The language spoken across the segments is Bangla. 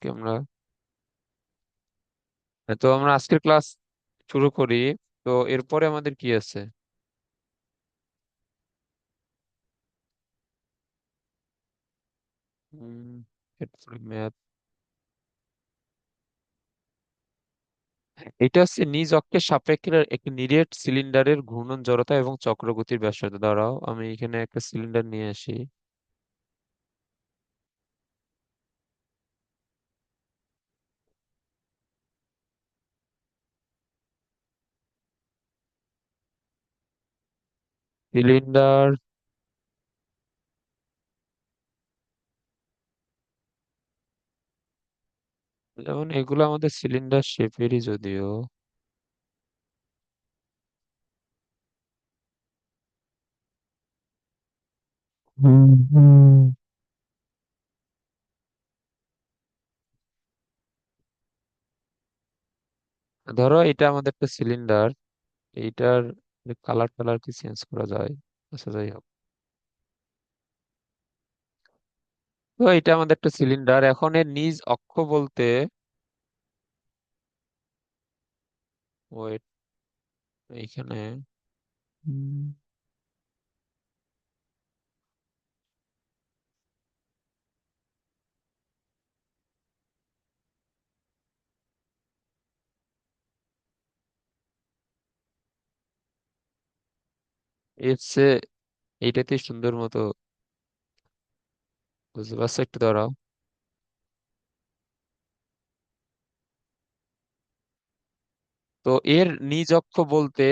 আজকে আমরা আজকের ক্লাস শুরু করি। তো এরপরে আমাদের কি আছে? উম, এরপরে ম্যাথ। এটা হচ্ছে নিজ অক্ষের সাপেক্ষে একটি নিরেট সিলিন্ডারের ঘূর্ণন জড়তা এবং চক্রগতির ব্যাসার্ধ। দাঁড়াও, আমি এখানে একটা সিলিন্ডার নিয়ে আসি। সিলিন্ডার, যেমন এগুলো আমাদের সিলিন্ডার শেপেরই যদিও। হুম হুম। ধরো এটা আমাদের একটা সিলিন্ডার, এইটার কালার টালার কি চেঞ্জ করা যায়? আচ্ছা, যাই হোক। তো এটা আমাদের একটা সিলিন্ডার, এখন এর নিজ অক্ষ বলতে, ওয়েট, এইখানে এর চেয়ে এইটাতে সুন্দর মতো বুঝতে পারছো? একটু দাঁড়াও। তো এর নিজ অক্ষ বলতে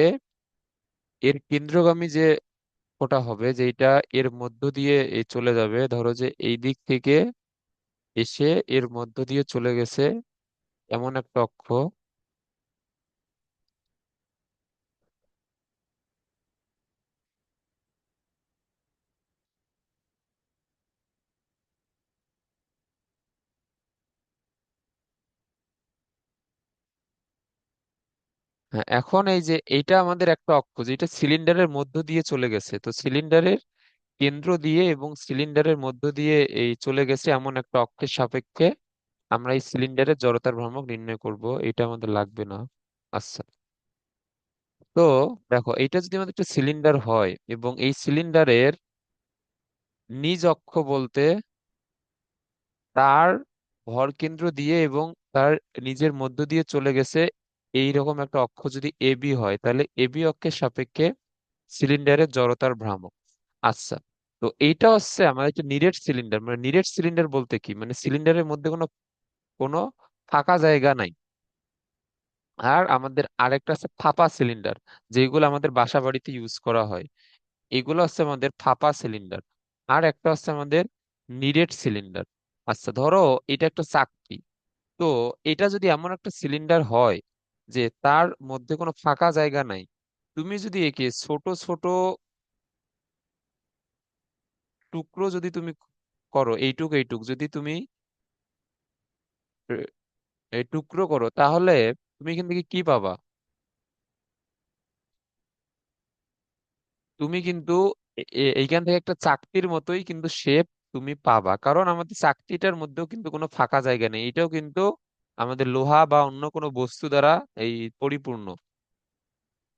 এর কেন্দ্রগামী যে ওটা হবে, যেটা এর মধ্য দিয়ে চলে যাবে, ধরো যে এই দিক থেকে এসে এর মধ্য দিয়ে চলে গেছে এমন একটা অক্ষ। হ্যাঁ, এখন এই যে এইটা আমাদের একটা অক্ষ যেটা সিলিন্ডারের মধ্য দিয়ে চলে গেছে, তো সিলিন্ডারের কেন্দ্র দিয়ে এবং সিলিন্ডারের মধ্য দিয়ে এই চলে গেছে এমন একটা অক্ষের সাপেক্ষে আমরা এই সিলিন্ডারের জড়তার ভ্রামক নির্ণয় করব। এটা আমাদের লাগবে না। আচ্ছা, তো দেখো, এটা যদি আমাদের একটা সিলিন্ডার হয় এবং এই সিলিন্ডারের নিজ অক্ষ বলতে তার ভরকেন্দ্র দিয়ে এবং তার নিজের মধ্য দিয়ে চলে গেছে এই রকম একটা অক্ষ যদি এবি হয়, তাহলে এবি অক্ষের সাপেক্ষে সিলিন্ডারের জড়তার ভ্রামক। আচ্ছা, তো এইটা হচ্ছে আমাদের একটা নিরেট সিলিন্ডার। মানে নিরেট সিলিন্ডার বলতে কি, মানে সিলিন্ডারের মধ্যে কোনো কোনো ফাঁকা জায়গা নাই। আর আমাদের আরেকটা আছে ফাঁপা সিলিন্ডার, যেগুলো আমাদের বাসা বাড়িতে ইউজ করা হয়। এগুলো হচ্ছে আমাদের ফাঁপা সিলিন্ডার। আর একটা হচ্ছে আমাদের নিরেট সিলিন্ডার। আচ্ছা, ধরো এটা একটা চাকতি। তো এটা যদি এমন একটা সিলিন্ডার হয় যে তার মধ্যে কোনো ফাঁকা জায়গা নাই, তুমি যদি একে ছোট ছোট টুকরো যদি তুমি করো, এইটুক এইটুক যদি তুমি আহ, এই টুকরো করো, তাহলে তুমি এখান থেকে কি পাবা? তুমি কিন্তু এইখান থেকে একটা চাকতির মতোই কিন্তু শেপ তুমি পাবা, কারণ আমাদের চাকতিটার মধ্যেও কিন্তু কোনো ফাঁকা জায়গা নেই। এটাও কিন্তু আমাদের লোহা বা অন্য কোনো বস্তু দ্বারা এই পরিপূর্ণ।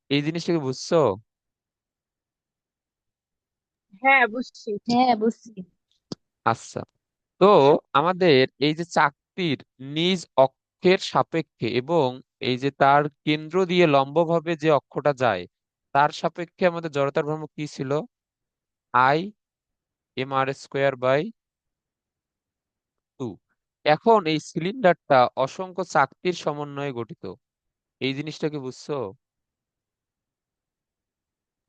এই জিনিসটাকে বুঝছো? হ্যাঁ, বুঝছি। হ্যাঁ, বুঝছি। আচ্ছা, তো আমাদের এই যে চাকতির নিজ অক্ষের সাপেক্ষে এবং এই যে তার কেন্দ্র দিয়ে লম্বভাবে যে অক্ষটা যায় তার সাপেক্ষে আমাদের জড়তার ভ্রামক কি ছিল? I M R square by 2। এখন এই সিলিন্ডারটা অসংখ্য চাকতির সমন্বয়ে গঠিত। এই জিনিসটাকে বুঝছো?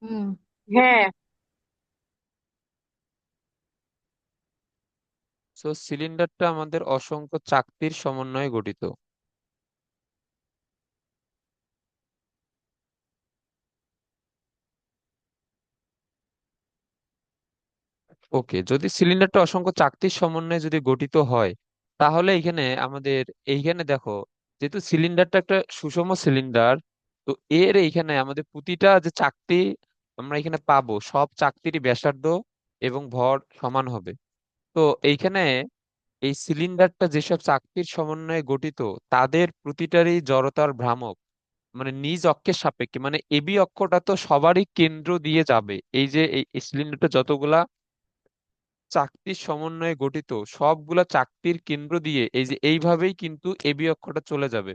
হুম। হ্যাঁ। তো সিলিন্ডারটা আমাদের অসংখ্য চাকতির সমন্বয়ে গঠিত। ওকে, যদি সিলিন্ডারটা অসংখ্য চাকতির সমন্বয়ে যদি গঠিত হয়, তাহলে এখানে আমাদের এইখানে দেখো, যেহেতু সিলিন্ডারটা একটা সুষম সিলিন্ডার, তো এর এইখানে আমাদের প্রতিটা যে চাকতি আমরা এখানে পাবো, সব চাকতিরই ব্যাসার্ধ এবং ভর সমান হবে। তো এইখানে এই সিলিন্ডারটা যেসব চাকতির সমন্বয়ে গঠিত তাদের প্রতিটারই জড়তার ভ্রামক মানে নিজ অক্ষের সাপেক্ষে, মানে এবি অক্ষটা তো সবারই কেন্দ্র দিয়ে যাবে। এই যে এই সিলিন্ডারটা যতগুলা চাকতির সমন্বয়ে গঠিত, সবগুলা চাকতির কেন্দ্র দিয়ে এই যে এইভাবেই কিন্তু এবি অক্ষটা চলে যাবে।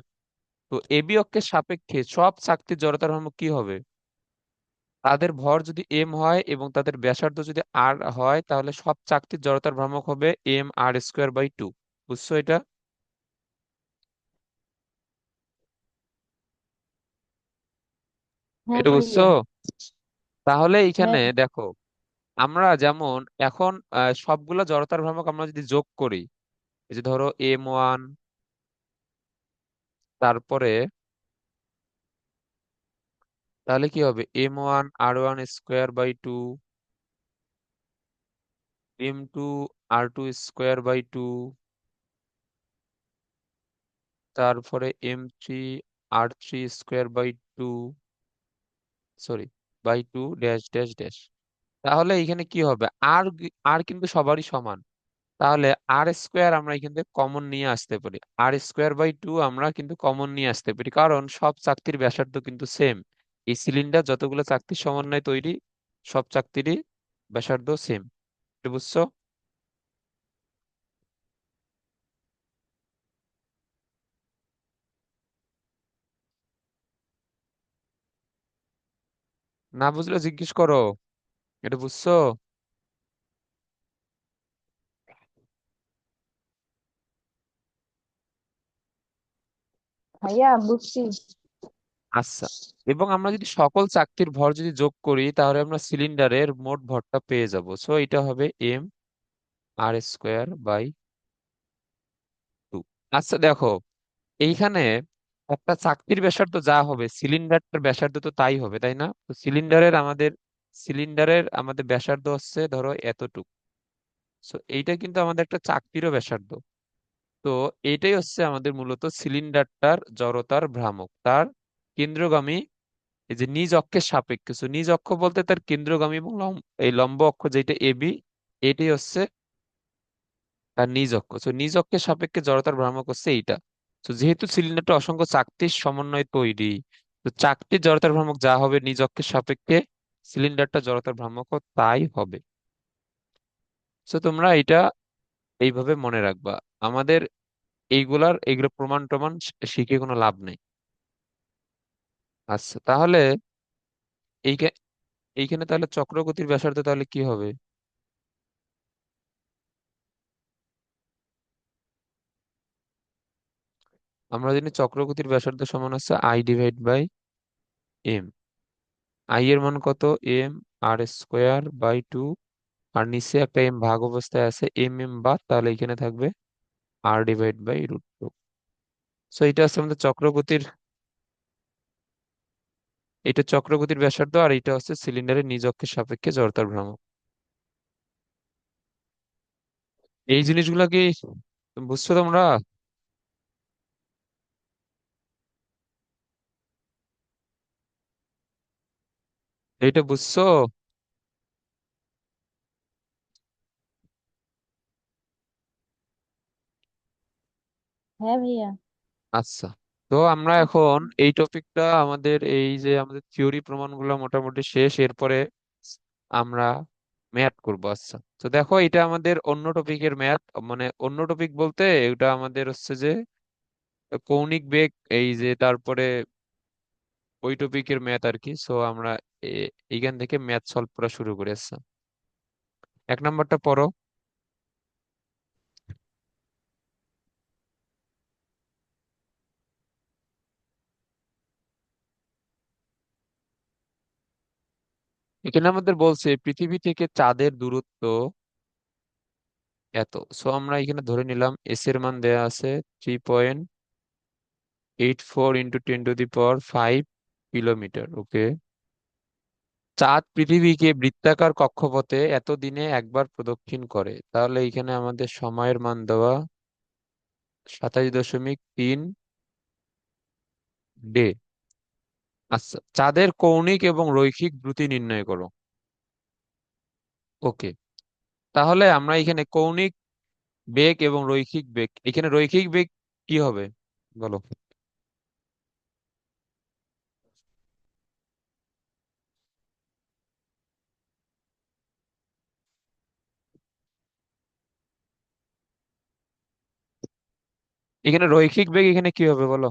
তো এবি অক্ষের সাপেক্ষে সব চাকতির জড়তার ভ্রামক কি হবে? তাদের ভর যদি এম হয় এবং তাদের ব্যাসার্ধ যদি আর হয়, তাহলে সব চাকতির জড়তার ভ্রামক হবে mr²/2। বুঝছো এটা? হ্যাঁ এটা বুঝছো? ভাইয়া। তাহলে এইখানে হ্যাঁ। দেখো, আমরা যেমন এখন সবগুলা জড়তার ভ্রামক আমরা যদি যোগ করি, এই যে ধরো m1, তারপরে তাহলে কি হবে? m1r1²/2, m2r2²/2, তারপরে m3r3²/2, sorry, by 2 dash dash dash. তাহলে এখানে কি হবে? আর আর কিন্তু সবারই সমান। তাহলে r² আমরা এখান থেকে কমন নিয়ে আসতে পারি। r²/2 আমরা কিন্তু কমন নিয়ে আসতে পারি, কারণ সব চাকতির ব্যাসার্ধ কিন্তু সেম। এই সিলিন্ডার যতগুলো চাকতির সমন্বয়ে তৈরি, সব চাকতিরই ব্যাসার্ধ সেম। বুঝছো? না বুঝলে জিজ্ঞেস করো। এটা বুঝছো? ভাইয়া বুঝছি। আচ্ছা, এবং আমরা যদি সকল চাকতির ভর যদি যোগ করি, তাহলে আমরা সিলিন্ডারের মোট ভরটা পেয়ে যাব। সো এটা হবে mr²/2। আচ্ছা দেখো, এইখানে একটা চাকতির ব্যাসার্ধ যা হবে, সিলিন্ডারটার ব্যাসার্ধ তো তাই হবে, তাই না? তো সিলিন্ডারের আমাদের ব্যাসার্ধ হচ্ছে ধরো এতটুকু। সো এইটা কিন্তু আমাদের একটা চাকতিরও ব্যাসার্ধ। তো এইটাই হচ্ছে আমাদের মূলত সিলিন্ডারটার জড়তার ভ্রামক, তার কেন্দ্রগামী, এই যে নিজ অক্ষের সাপেক্ষে। সো নিজ অক্ষ বলতে তার কেন্দ্রগামী এবং এই লম্ব অক্ষ যেটা এবি, এটাই হচ্ছে তার নিজ অক্ষ। তো নিজ অক্ষের সাপেক্ষে জড়তার ভ্রামক হচ্ছে এইটা। তো যেহেতু সিলিন্ডারটা অসংখ্য চাকতির সমন্বয়ে তৈরি, তো চাকতির জড়তার ভ্রামক যা হবে নিজ অক্ষের সাপেক্ষে, সিলিন্ডারটা জড়তার ভ্রামকও তাই হবে। তো তোমরা এটা এইভাবে মনে রাখবা। আমাদের এইগুলো প্রমাণ টমাণ শিখে কোনো লাভ নেই। আচ্ছা তাহলে এইখা- এইখানে তাহলে চক্রগতির ব্যাসার্ধ তাহলে কি হবে? আমরা জানি চক্রগতির ব্যাসার্ধ সমান হচ্ছে I/m। আই এর মান কত? mr²/2। আর নিচে একটা এম ভাগ অবস্থায় আছে, এম বাদ, তাহলে এখানে থাকবে r/√2। সো এটা হচ্ছে আমাদের চক্রগতির, এটা চক্রগতির ব্যাসার্ধ, আর এটা হচ্ছে সিলিন্ডারের নিজ অক্ষের সাপেক্ষে জড়তার ভ্রামক। এই জিনিসগুলা কি বুঝছো তোমরা? এইটা বুঝছো? হ্যাঁ ভাইয়া। আচ্ছা, তো আমরা এখন এই টপিকটা, আমাদের এই যে আমাদের থিওরি প্রমাণগুলো মোটামুটি শেষ। এরপরে আমরা ম্যাথ করবো। আচ্ছা, তো দেখো এটা আমাদের অন্য টপিকের ম্যাথ, মানে অন্য টপিক বলতে এটা আমাদের হচ্ছে যে কৌণিক বেগ, এই যে তারপরে ওই টপিকের ম্যাথ আর কি। সো আমরা এইখান থেকে ম্যাথ সলভ করা শুরু করে। আচ্ছা, 1 নম্বরটা পড়ো। এখানে আমাদের বলছে পৃথিবী থেকে চাঁদের দূরত্ব এত। সো আমরা এখানে ধরে নিলাম এস এর মান দেয়া আছে 3.84 × 10⁵ কিলোমিটার। চাঁদ পৃথিবীকে বৃত্তাকার কক্ষপথে এত দিনে একবার প্রদক্ষিণ করে, তাহলে এখানে আমাদের সময়ের মান দেওয়া 27.3 ডে। আচ্ছা, চাঁদের কৌণিক এবং রৈখিক দ্রুতি নির্ণয় করো। ওকে, তাহলে আমরা এখানে কৌণিক বেগ এবং রৈখিক বেগ, এখানে রৈখিক বেগ কি হবে বলো? এখানে রৈখিক বেগ এখানে কি হবে বলো?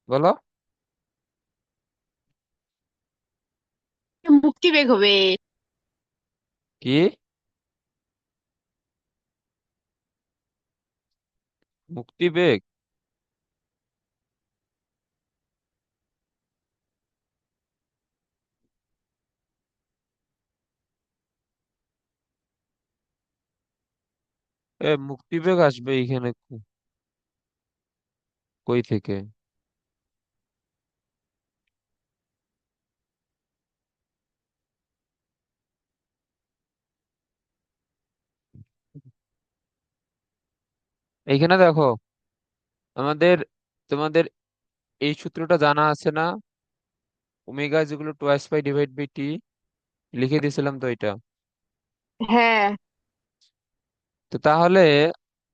বলো। মুক্তি বেগ হবে। কি? মুক্তি বেগ? মুক্তি বেগ আসবে এখানে কই থেকে? এইখানে দেখো, আমাদের, তোমাদের এই সূত্রটা জানা আছে না? ওমেগা যেগুলো twice pi divide by T, লিখে দিয়েছিলাম তো এটা। হ্যাঁ। তো তাহলে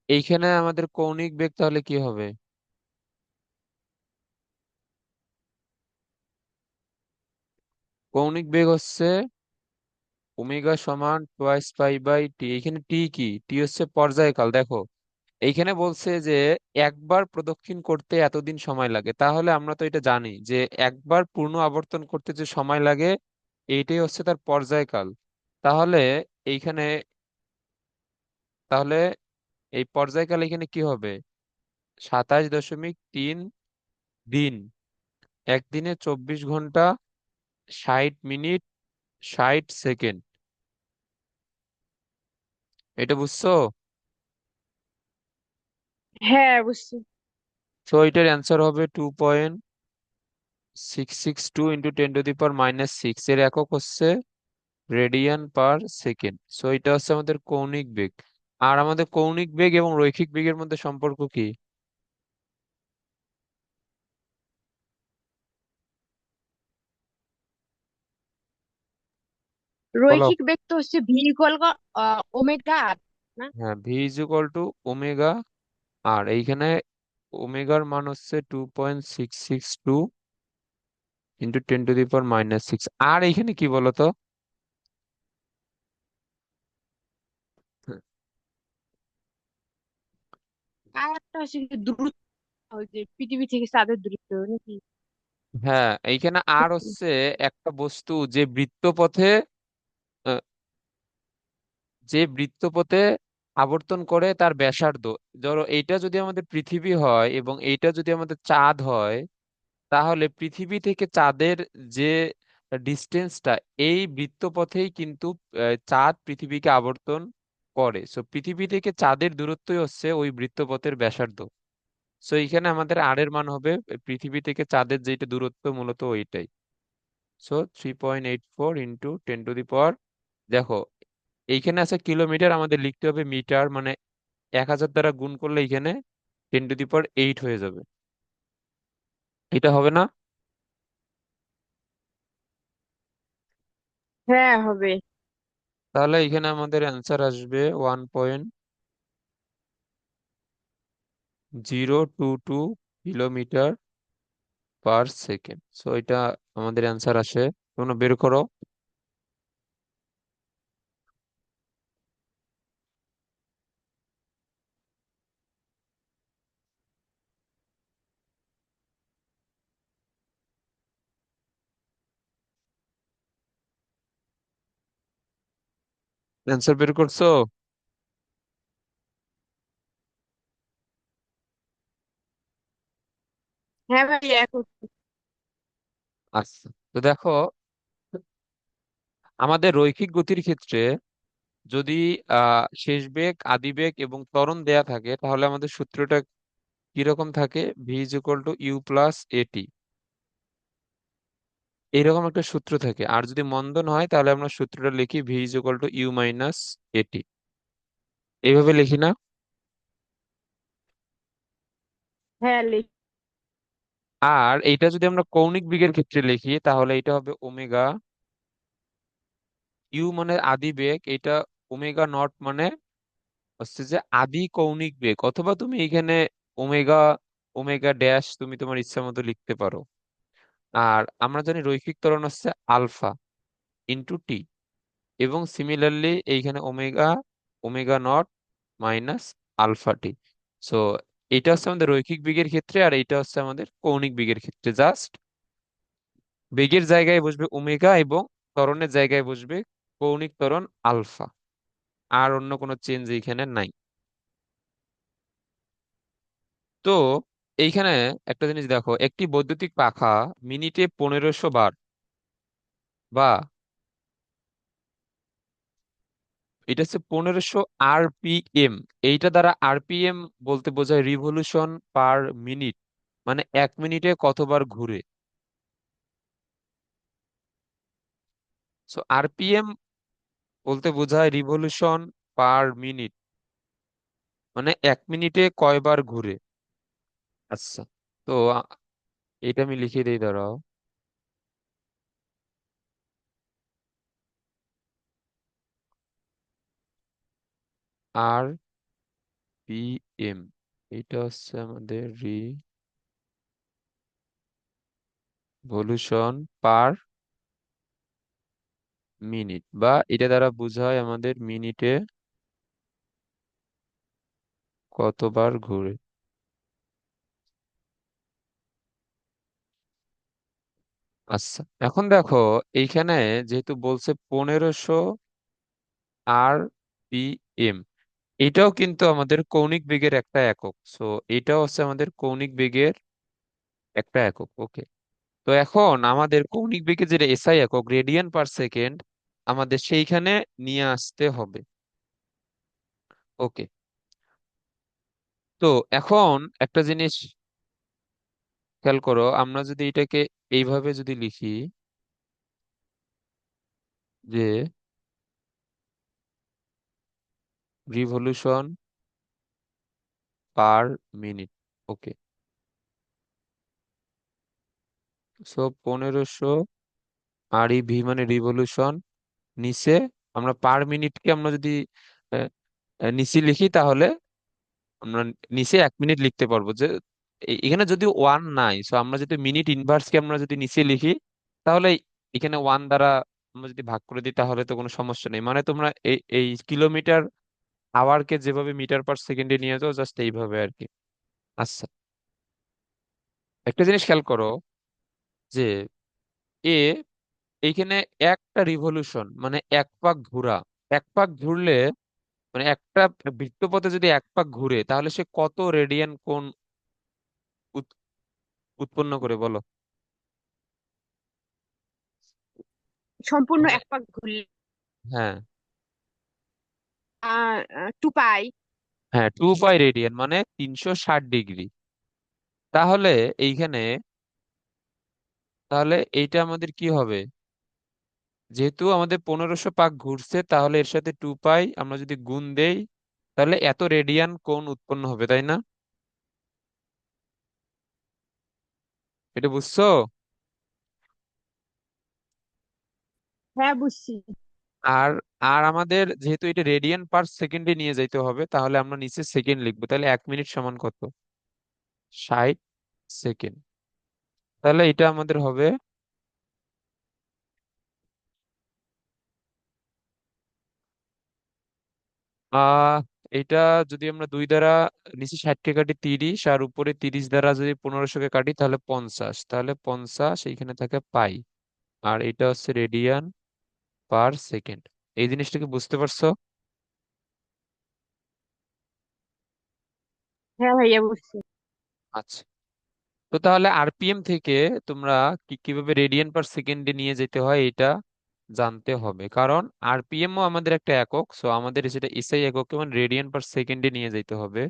এইখানে আমাদের কৌণিক বেগ তাহলে কি হবে? কৌণিক বেগ হচ্ছে ওমেগা সমান টোয়াইস পাই বাই টি। এখানে টি কি? টি হচ্ছে পর্যায়কাল। দেখো এইখানে বলছে যে একবার প্রদক্ষিণ করতে এতদিন সময় লাগে, তাহলে আমরা তো এটা জানি যে একবার পূর্ণ আবর্তন করতে যে সময় লাগে এইটাই হচ্ছে তার পর্যায়কাল। তাহলে এইখানে, তাহলে এই পর্যায়কাল এখানে কি হবে? 27.3 দিন। একদিনে 24 ঘন্টা, 60 মিনিট, 60 সেকেন্ড। এটা বুঝছো? হ্যাঁ, বুঝছি। তো এটার অ্যান্সার হবে 2.662 × 10⁻⁶। এর একক হচ্ছে রেডিয়ান পার সেকেন্ড। সো এটা হচ্ছে আমাদের কৌণিক বেগ। আর আমাদের কৌণিক বেগ এবং রৈখিক বেগের মধ্যে সম্পর্ক কি বলো? রৈখিক বেগ তো হচ্ছে ভি ইকুয়াল ওমেগা আর, না? হ্যাঁ, v is equal to omega. আর এইখানে ওমেগার মান হচ্ছে 2.662 × 10⁻⁶। আর এইখানে কি বলতো? আর একটা হচ্ছে কি দূরত্ব, ওই যে পৃথিবী থেকে চাঁদের দূরত্ব নাকি? হ্যাঁ, এইখানে আর হচ্ছে একটা বস্তু যে বৃত্তপথে, আহ, যে বৃত্তপথে আবর্তন করে তার ব্যাসার্ধ। ধরো এইটা যদি আমাদের পৃথিবী হয় এবং এইটা যদি আমাদের চাঁদ হয়, তাহলে পৃথিবী থেকে চাঁদের যে ডিস্টেন্সটা, এই বৃত্তপথেই কিন্তু চাঁদ পৃথিবীকে আবর্তন করে। সো পৃথিবী থেকে চাঁদের দূরত্বই হচ্ছে ওই বৃত্তপথের ব্যাসার্ধ। সো এইখানে আমাদের আর এর মান হবে পৃথিবী থেকে চাঁদের যেটা দূরত্ব মূলত ওইটাই। সো 3.84 × 10⁻, দেখো এইখানে আছে কিলোমিটার, আমাদের লিখতে হবে মিটার, মানে 1000 দ্বারা গুণ করলে এখানে 10⁸ হয়ে যাবে। এটা হবে না? হ্যাঁ, হবে। তাহলে এখানে আমাদের অ্যান্সার আসবে 1.022 কিলোমিটার পার সেকেন্ড। সো এটা আমাদের অ্যান্সার আসে। তোমরা বের করো। অ্যান্সার বের করছো? হ্যাঁ ভাই, এখন। আচ্ছা, তো দেখো আমাদের রৈখিক গতির ক্ষেত্রে যদি শেষ বেগ, আদি বেগ এবং ত্বরণ দেয়া থাকে, তাহলে আমাদের সূত্রটা কিরকম থাকে? V is equal to u plus at, এইরকম একটা সূত্র থাকে। আর যদি মন্দন হয় তাহলে আমরা সূত্রটা লিখি v is equal to u minus at, এইভাবে লিখি না? হ্যাঁ, আর এইটা যদি আমরা কৌণিক বেগের ক্ষেত্রে লিখি তাহলে এটা হবে ওমেগা ইউ মানে আদি বেগ, এটা ওমেগা নট মানে হচ্ছে যে আদি কৌণিক বেগ, অথবা তুমি এখানে ওমেগা ওমেগা ড্যাশ তুমি তোমার ইচ্ছা মতো লিখতে পারো। আর আমরা জানি রৈখিক ত্বরণ হচ্ছে আলফা ইন্টু টি, এবং সিমিলারলি এইখানে omega omega naught minus alpha t. So এটা হচ্ছে আমাদের রৈখিক বেগের ক্ষেত্রে, আর এটা হচ্ছে আমাদের কৌণিক বেগের ক্ষেত্রে। জাস্ট বেগের জায়গায় বসবে ওমেগা এবং ত্বরণের জায়গায় বসবে কৌণিক ত্বরণ আলফা, আর অন্য কোনো চেঞ্জ এইখানে নাই। তো এইখানে একটা জিনিস দেখো, একটি বৈদ্যুতিক পাখা মিনিটে 1500 বার বা এটা হচ্ছে 1500 RPM, এইটা দ্বারা আরপিএম বলতে বোঝায় রিভলিউশন পার মিনিট, মানে 1 মিনিটে কতবার ঘুরে। সো আরপিএম বলতে বোঝায় রিভলিউশন পার মিনিট, মানে 1 মিনিটে কয়বার ঘুরে। আচ্ছা, তো এটা আমি লিখে দিই, দাঁড়াও। আর পি এম, এটা হচ্ছে আমাদের রিভলিউশন পার মিনিট, বা এটা দ্বারা বোঝায় আমাদের মিনিটে কতবার ঘুরে। আচ্ছা, এখন দেখো এইখানে যেহেতু বলছে 1500 RPM, এটাও কিন্তু আমাদের কৌণিক বেগের একটা একক। সো এটাও হচ্ছে আমাদের কৌণিক বেগের একটা একক। ওকে, তো এখন আমাদের কৌণিক বেগের যেটা এসআই একক রেডিয়ান পার সেকেন্ড, আমাদের সেইখানে নিয়ে আসতে হবে। ওকে, তো এখন একটা জিনিস খেয়াল করো, আমরা যদি এটাকে এইভাবে যদি লিখি যে রিভলিউশন পার মিনিট। ওকে, সো 1500 ReV মানে রিভলিউশন, নিচে আমরা পার মিনিটকে আমরা যদি আহ, নিচে লিখি তাহলে আমরা নিচে 1 মিনিট লিখতে পারবো। যে এখানে যদি ওয়ান নাই, সো আমরা যদি মিনিট ইনভার্সকে আমরা যদি নিচে লিখি তাহলে এখানে ওয়ান দ্বারা আমরা যদি ভাগ করে দিই তাহলে তো কোনো সমস্যা নেই। মানে তোমরা এই এই কিলোমিটার আওয়ারকে যেভাবে মিটার পার সেকেন্ডে নিয়ে যাও, জাস্ট এইভাবে আর কি। আচ্ছা, একটা জিনিস খেয়াল করো যে এ এইখানে একটা রিভলিউশন মানে এক পাক ঘোরা, এক পাক ঘুরলে মানে একটা বৃত্তপথে যদি এক পাক ঘুরে তাহলে সে কত রেডিয়ান কোণ উৎ- উৎপন্ন করে বলো। সম্পূর্ণ মানে এক পাক ঘুরলে হ্যাঁ, 2 পাই। হ্যাঁ 2 পাই রেডিয়ান মানে 360 ডিগ্রি। তাহলে এইখানে তাহলে এইটা আমাদের কি হবে, যেহেতু আমাদের 1500 পাক ঘুরছে তাহলে এর সাথে 2 পাই আমরা যদি গুণ দেই তাহলে এত রেডিয়ান কোণ উৎপন্ন হবে, তাই না? এটা বুঝছো? হ্যাঁ, বুঝছি। আর আর আমাদের যেহেতু এটা রেডিয়ান পার সেকেন্ডে নিয়ে যাইতে হবে তাহলে আমরা নিচে সেকেন্ড লিখবো, তাহলে 1 মিনিট সমান কত, 60 সেকেন্ড। তাহলে এটা আমাদের হবে আহ এটা যদি আমরা 2 দ্বারা নিচে 60কে কাটি 30, আর উপরে 30 দ্বারা যদি 1500কে কাটি তাহলে 50, তাহলে 50 এইখানে থাকে পাই। আর এটা হচ্ছে রেডিয়ান পার সেকেন্ড। এই জিনিসটাকে বুঝতে পারছো? হ্যাঁ ভাইয়া, বুঝছি। আচ্ছা, তো তাহলে আরপিএম থেকে তোমরা কিভাবে রেডিয়ান পার সেকেন্ডে নিয়ে যেতে হয় এটা জানতে হবে, কারণ আরপিএম ও আমাদের একটা একক। সো আমাদের সেটা এসআই একক মানে রেডিয়ান পার সেকেন্ডে নিয়ে যেতে হবে।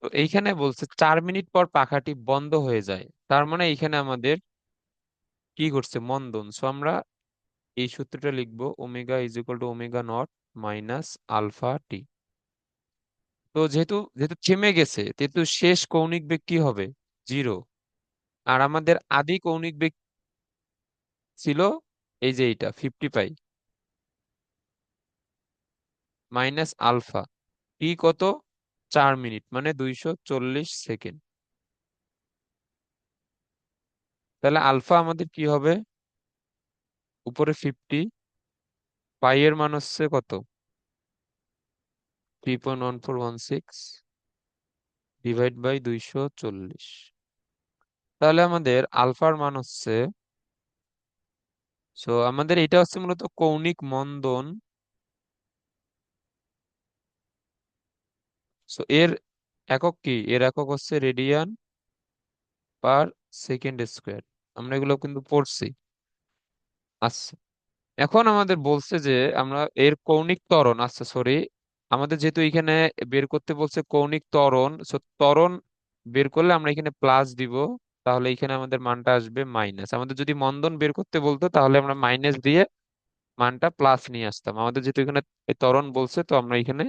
তো এইখানে বলছে 4 মিনিট পর পাখাটি বন্ধ হয়ে যায়, তার মানে এইখানে আমাদের কি ঘটছে, মন্দন। সো আমরা এই সূত্রটা লিখবো, omega is equal to omega naught minus alpha t. তো যেহেতু যেহেতু থেমে গেছে, যেহেতু শেষ কৌণিক বেগ কি হবে? জিরো। আর আমাদের আদি কৌণিক বেগ ছিল এই যে এইটা 50 পাই মাইনাস আলফা। টি কত? 4 মিনিট, মানে 240 সেকেন্ড। তাহলে আলফা আমাদের কি হবে? উপরে 50, পাই এর মান হচ্ছে কত? 3.1416 ডিভাইড বাই 240। তাহলে আমাদের আলফার মান হচ্ছে, সো আমাদের এটা হচ্ছে মূলত কৌণিক মন্দন। সো এর একক কি? এর একক হচ্ছে রেডিয়ান পার সেকেন্ড স্কোয়ার। আমরা এগুলো কিন্তু পড়ছি। আচ্ছা, এখন আমাদের বলছে যে আমরা এর কৌণিক ত্বরণ, আচ্ছা সরি, আমাদের যেহেতু এখানে বের করতে বলছে কৌণিক ত্বরণ, সো ত্বরণ বের করলে আমরা এখানে প্লাস দিব, তাহলে এখানে আমাদের মানটা আসবে মাইনাস। আমাদের যদি মন্দন বের করতে বলতো তাহলে আমরা মাইনাস দিয়ে মানটা প্লাস নিয়ে আসতাম। আমাদের যেহেতু এখানে এই ত্বরণ বলছে, তো আমরা এখানে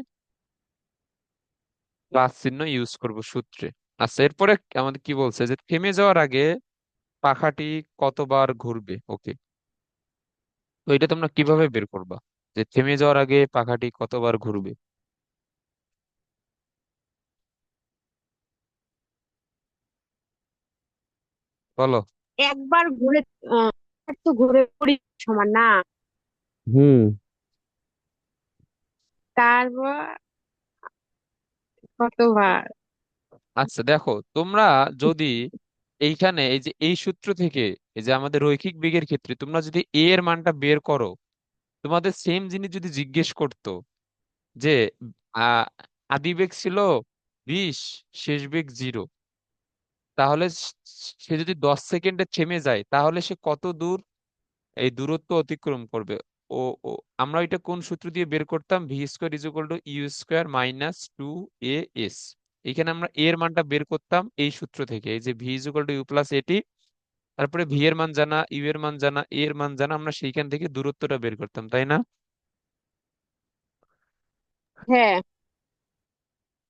প্লাস চিহ্ন ইউজ করব সূত্রে। আচ্ছা, এরপরে আমাদের কি বলছে যে থেমে যাওয়ার আগে পাখাটি কতবার ঘুরবে? ওকে, তো এটা তোমরা কিভাবে বের করবা যে থেমে যাওয়ার আগে পাখাটি কতবার ঘুরবে? বলো। একবার ঘুরে, একবার তো ঘুরে পড়ি সমান না। হুম। তারপর কতবার? আচ্ছা দেখো, তোমরা যদি এইখানে এই যে এই সূত্র থেকে, এই যে আমাদের রৈখিক বেগের ক্ষেত্রে তোমরা যদি এ এর মানটা বের করো, তোমাদের সেম জিনিস যদি জিজ্ঞেস করতো যে আহ আদি বেগ ছিল 20, শেষ বেগ 0, তাহলে সে যদি 10 সেকেন্ডে থেমে যায় তাহলে সে কত দূর এই দূরত্ব অতিক্রম করবে? ও ও আমরা এটা কোন সূত্র দিয়ে বের করতাম? V square is equal to u square minus 2 a s. এখানে আমরা এর মানটা বের করতাম এই সূত্র থেকে, এই যে v is equal to u plus at, তারপরে ভি এর মান জানা, ইউ এর মান জানা, এ এর মান জানা, আমরা সেইখান থেকে দূরত্বটা বের করতাম, তাই না? হ্যাঁ।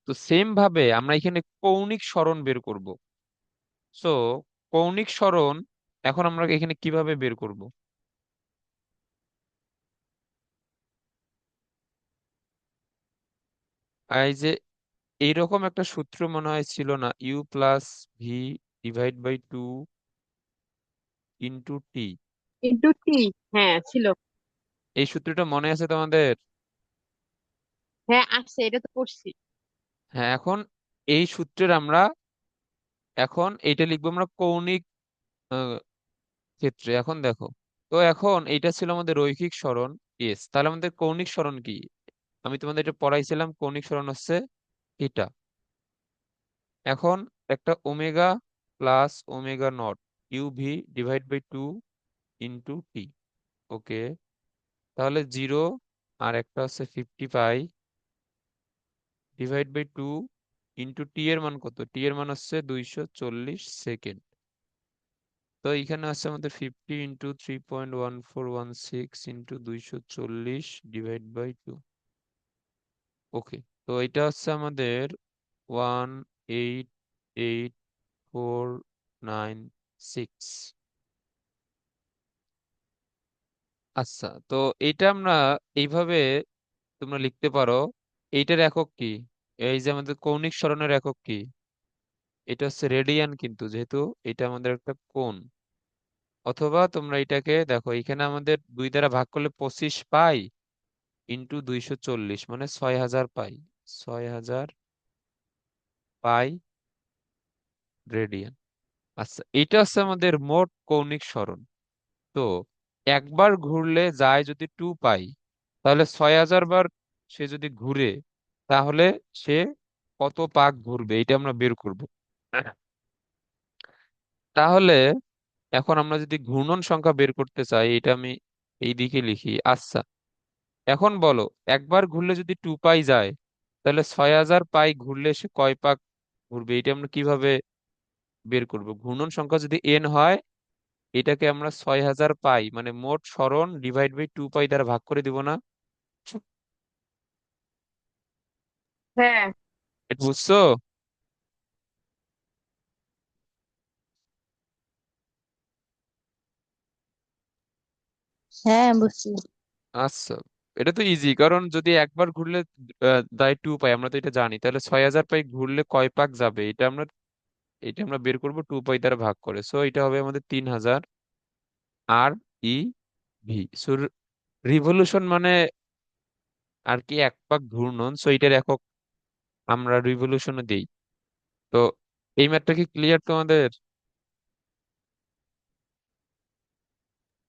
তো সেম ভাবে আমরা এখানে কৌণিক সরণ বের করব। সো কৌণিক সরণ এখন আমরা এখানে কিভাবে বের করব? এই যে এইরকম একটা সূত্র মনে হয় ছিল না, u plus v divide by 2 × t. Into t. হ্যাঁ ছিল। এই সূত্রটা মনে আছে তোমাদের? হ্যাঁ আছে, এটা তো পড়ছি। হ্যাঁ, এখন এই সূত্রের আমরা এখন এইটা লিখবো আমরা কৌণিক আহ, ক্ষেত্রে। এখন দেখো, তো এখন এইটা ছিল আমাদের রৈখিক সরণ এস, তাহলে আমাদের কৌণিক সরণ কি? আমি তোমাদের এটা পড়াইছিলাম, কৌণিক সরণ হচ্ছে থিটা। এখন একটা ওমেগা প্লাস ওমেগা নট ইউভি ডিভাইড বাই 2 × টি। ওকে, তাহলে 0, আর একটা হচ্ছে 50 পাই ডিভাইড বাই 2 × টি এর মান কত? টি এর মান হচ্ছে 240 সেকেন্ড। তো এখানে আছে আমাদের 50 × 3.1416 × 240 ডিভাইড বাই 2। ওকে, তো এটা হচ্ছে আমাদের 188,496। আচ্ছা, তো এটা আমরা এইভাবে তোমরা লিখতে পারো। এইটার একক কি? এই যে আমাদের কৌণিক সরণের একক কি? এটা হচ্ছে রেডিয়ান, কিন্তু যেহেতু এটা আমাদের একটা কোণ। অথবা তোমরা এটাকে দেখো, এখানে আমাদের 2 দ্বারা ভাগ করলে 25 পাই ইন্টু 240, মানে 6000 পাই। 6000 পাই রেডিয়ান। আচ্ছা, এটা হচ্ছে আমাদের মোট কৌণিক সরণ। তো একবার ঘুরলে যায় যদি 2 পাই, তাহলে 6000 বার সে যদি ঘুরে, তাহলে সে কত পাক ঘুরবে এটা আমরা বের করব। তাহলে এখন আমরা যদি ঘূর্ণন সংখ্যা বের করতে চাই, এটা আমি এই দিকে লিখি। আচ্ছা, এখন বলো, একবার ঘুরলে যদি 2 পাই যায়, তাহলে 6000 পাই ঘুরলে সে কয় পাক ঘুরবে? এটা আমরা কিভাবে বের করব? ঘূর্ণন সংখ্যা যদি এন হয়, এটাকে আমরা 6000 পাই মানে মোট সরণ ডিভাইড বাই 2 পাই দ্বারা ভাগ করে দিব না? হ্যাঁ এটা বুঝছো? হ্যাঁ, বুঝছি। আচ্ছা, এটা তো ইজি, কারণ যদি একবার ঘুরলে দায় 2 পাই, আমরা তো এটা জানি, তাহলে 6,000 পাই ঘুরলে কয় পাক যাবে, এটা আমরা বের করবো 2 পাই দ্বারা ভাগ করে। সো এটা হবে আমাদের 3,000 REV। সো রিভলিউশন মানে আর কি 1 পাক ঘূর্ণন, সো এটার একক আমরা রিভলিউশনে দিই। তো এই ম্যাথটা কি ক্লিয়ার তোমাদের?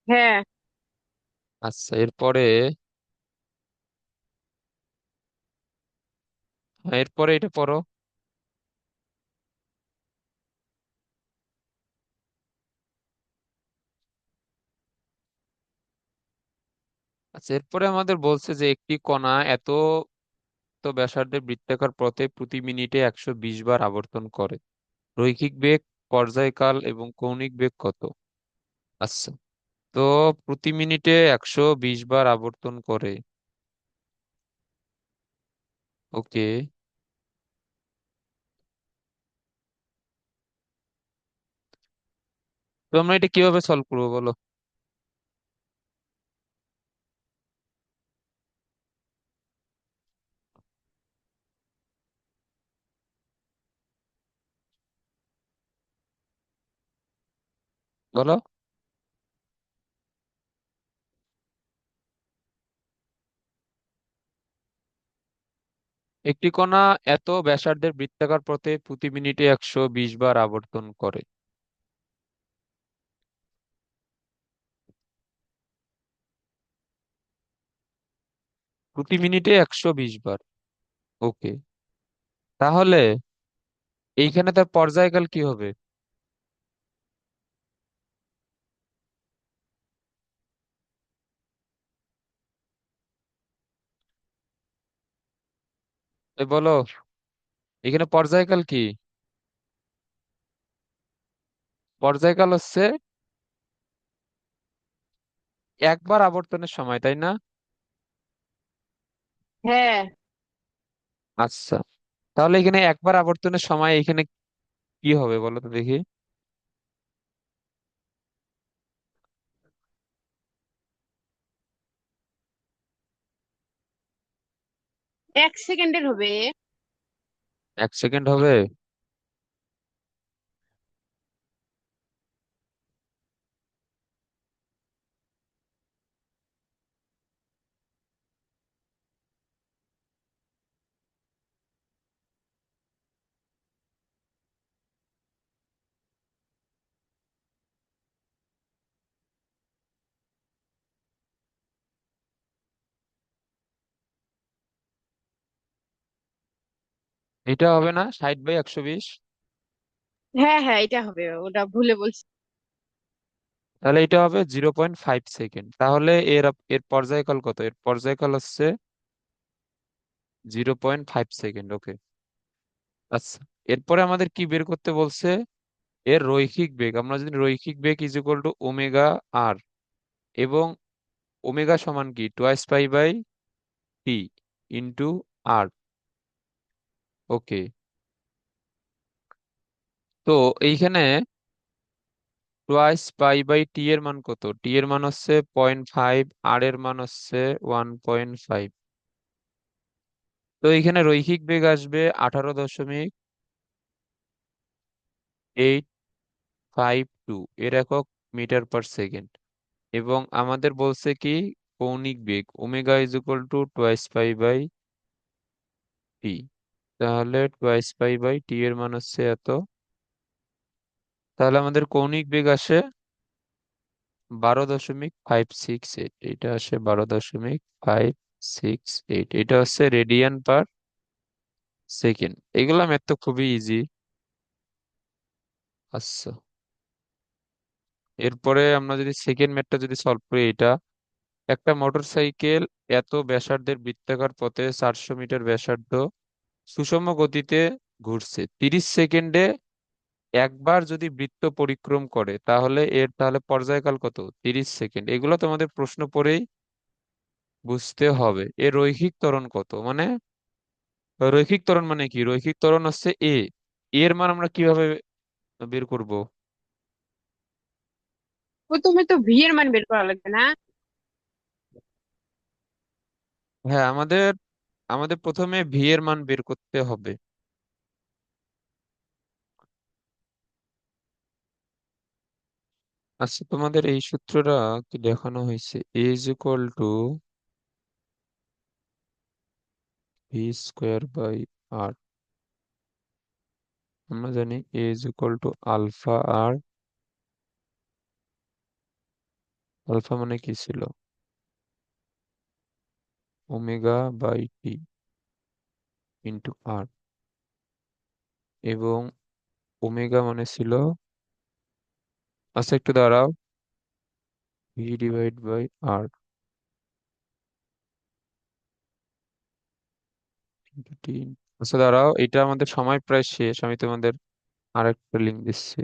হ্যাঁ আচ্ছা, এরপরে, হ্যাঁ, এরপরে এটা পড়ো। আচ্ছা, এরপরে আমাদের বলছে যে একটি কণা এত তো ব্যাসার্ধের বৃত্তাকার পথে প্রতি মিনিটে 120 বার আবর্তন করে। রৈখিক বেগ, পর্যায়কাল এবং কৌণিক বেগ কত? আচ্ছা, তো প্রতি মিনিটে 120 বার আবর্তন করে। ওকে, তো আমরা এটা কিভাবে সলভ করবো বলো? বলো। একটি কণা এত ব্যাসার্ধের বৃত্তাকার পথে প্রতি মিনিটে 120 বার আবর্তন করে। প্রতি মিনিটে 120 বার। ওকে, তাহলে এইখানে তার পর্যায়কাল কি হবে? বলো, এখানে পর্যায়কাল কি? পর্যায়কাল হচ্ছে একবার আবর্তনের সময়, তাই না? হ্যাঁ। আচ্ছা, তাহলে এখানে একবার আবর্তনের সময় এখানে কি হবে বলো তো দেখি। 1 সেকেন্ডের হবে। 1 সেকেন্ড হবে? এটা হবে না 60/120? হ্যাঁ হ্যাঁ, এটা হবে, ওটা ভুলে বলছি। তাহলে এটা হবে 0.5 সেকেন্ড। তাহলে এর পর্যায়কাল কত? এর পর্যায়কাল হচ্ছে 0.5 সেকেন্ড। ওকে, আচ্ছা, এরপরে আমাদের কি বের করতে বলছে? এর রৈখিক বেগ। আমরা যদি রৈখিক বেগ ইজ ইকুয়াল টু ওমেগা আর, এবং ওমেগা সমান কি, 2 পাই/টি ইন্টু আর। ওকে, তো এইখানে 2 পাই/টি এর মান কত? টি এর মান হচ্ছে 0.5, আর এর মান হচ্ছে 1.5। তো এইখানে রৈখিক বেগ আসবে 18.852 এর একক মিটার/সেকেন্ড। এবং আমাদের বলছে কি, কৌণিক বেগ ওমেগা ইজ ইকুয়াল টু 2 পাই/টি। তাহলে 2 পাই/টি এর মান হচ্ছে এত। তাহলে আমাদের কৌণিক বেগ আসে 12.568। এটা আসে 12.568। এটা হচ্ছে রেডিয়ান/সেকেন্ড। এগুলা ম্যাথ তো খুবই ইজি। আচ্ছা, এরপরে আমরা যদি সেকেন্ড ম্যাথটা যদি সলভ করি, এটা একটা মোটর সাইকেল এত ব্যাসার্ধের বৃত্তাকার পথে 400 মিটার ব্যাসার্ধ সুষম গতিতে ঘুরছে 30 সেকেন্ডে। একবার যদি বৃত্ত পরিক্রম করে তাহলে পর্যায়কাল কত? 30 সেকেন্ড। এগুলো তোমাদের প্রশ্ন পড়েই বুঝতে হবে। এর রৈখিক ত্বরণ কত, মানে রৈখিক ত্বরণ মানে কি? রৈখিক ত্বরণ হচ্ছে এ, এর মান আমরা কিভাবে বের করব? প্রথমে তো ভি এর মান বের করা লাগবে না? হ্যাঁ, আমাদের আমাদের প্রথমে ভি এর মান বের করতে হবে। আচ্ছা, তোমাদের এই সূত্রটা কি দেখানো হয়েছে? A is equal to v square by r. আমরা জানি a is equal to alpha r. Alpha মানে কি ছিল? Omega by t into r. এবং ওমেগা মানে ছিল, আচ্ছা একটু দাঁড়াও, v divide by r into t. আচ্ছা দাঁড়াও, এটা আমাদের সময় প্রায় শেষ, আমি তোমাদের আরেকটা লিঙ্ক দিচ্ছি।